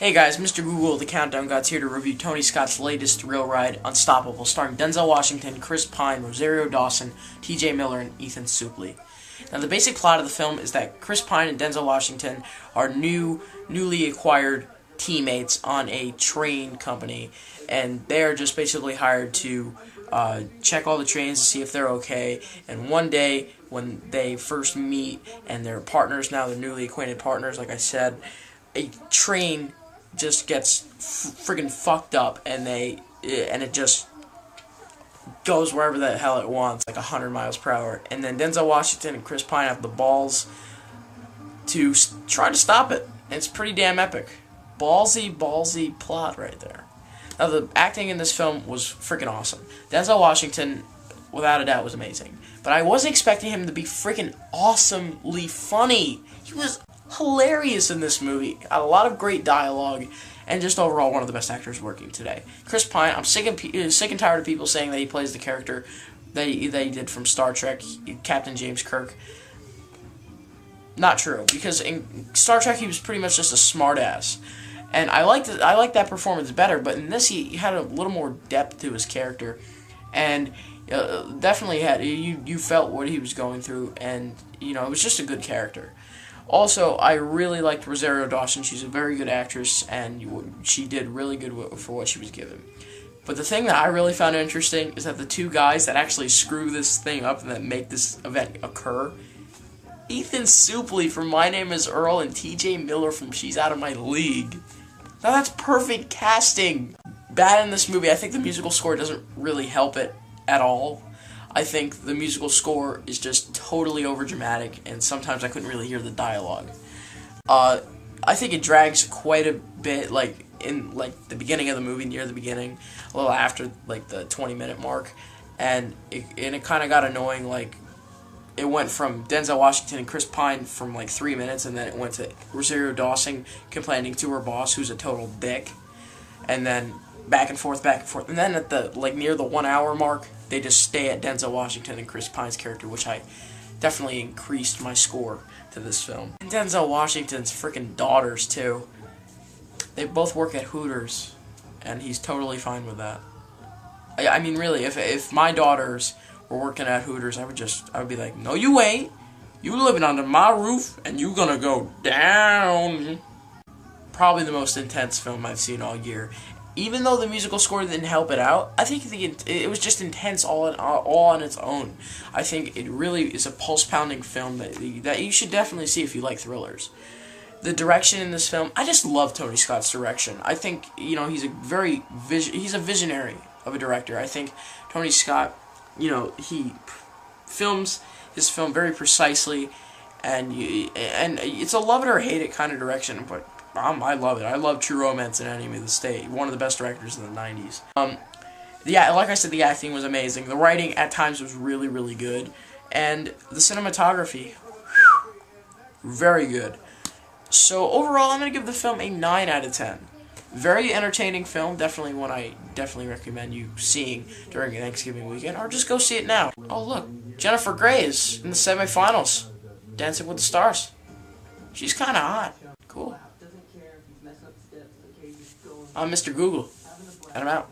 Hey guys, Mr. Google, the Countdown God's here to review Tony Scott's latest thrill ride, Unstoppable, starring Denzel Washington, Chris Pine, Rosario Dawson, T.J. Miller, and Ethan Suplee. Now, the basic plot of the film is that Chris Pine and Denzel Washington are newly acquired teammates on a train company, and they're just basically hired to check all the trains to see if they're okay. And one day, when they first meet and they're partners now, they're newly acquainted partners, like I said, a train just gets friggin' fucked up, and it just goes wherever the hell it wants, like 100 miles per hour. And then Denzel Washington and Chris Pine have the balls to try to stop it. And it's pretty damn epic. Ballsy plot right there. Now, the acting in this film was freaking awesome. Denzel Washington, without a doubt, was amazing. But I wasn't expecting him to be freaking awesomely funny. He was hilarious in this movie. Had a lot of great dialogue, and just overall one of the best actors working today. Chris Pine, I'm sick and tired of people saying that he plays the character that he did from Star Trek, Captain James Kirk. Not true, because in Star Trek he was pretty much just a smartass, and I liked that performance better. But in this, he had a little more depth to his character, and definitely had you felt what he was going through, and it was just a good character. Also, I really liked Rosario Dawson. She's a very good actress, and she did really good for what she was given. But the thing that I really found interesting is that the two guys that actually screw this thing up and that make this event occur, Ethan Suplee from My Name is Earl and T.J. Miller from She's Out of My League. Now that's perfect casting. Bad in this movie, I think the musical score doesn't really help it at all. I think the musical score is just totally overdramatic, and sometimes I couldn't really hear the dialogue. I think it drags quite a bit, in the beginning of the movie, near the beginning, a little after the 20-minute mark, and it kind of got annoying. It went from Denzel Washington and Chris Pine from 3 minutes, and then it went to Rosario Dawson complaining to her boss, who's a total dick, and then back and forth, and then at the near the 1 hour mark, they just stay at Denzel Washington and Chris Pine's character, which I definitely increased my score to this film. And Denzel Washington's freaking daughters too. They both work at Hooters, and he's totally fine with that. I mean, really, if my daughters were working at Hooters, I would be like, no, you ain't. You living under my roof, and you gonna go down. Probably the most intense film I've seen all year. Even though the musical score didn't help it out, I think it was just intense all on its own. I think it really is a pulse-pounding film that you should definitely see if you like thrillers. The direction in this film, I just love Tony Scott's direction. I think he's a visionary of a director. I think Tony Scott, he films his film very precisely, and it's a love it or hate it kind of direction, but I love it. I love True Romance and Enemy of the State. One of the best directors in the 90s. Like I said, the acting was amazing. The writing at times was really, really good. And the cinematography, very good. So overall, I'm going to give the film a 9 out of 10. Very entertaining film. Definitely one I definitely recommend you seeing during Thanksgiving weekend. Or just go see it now. Oh, look. Jennifer Grey is in the semifinals. Dancing with the Stars. She's kind of hot. Cool. I'm Mr. Google, and I'm out.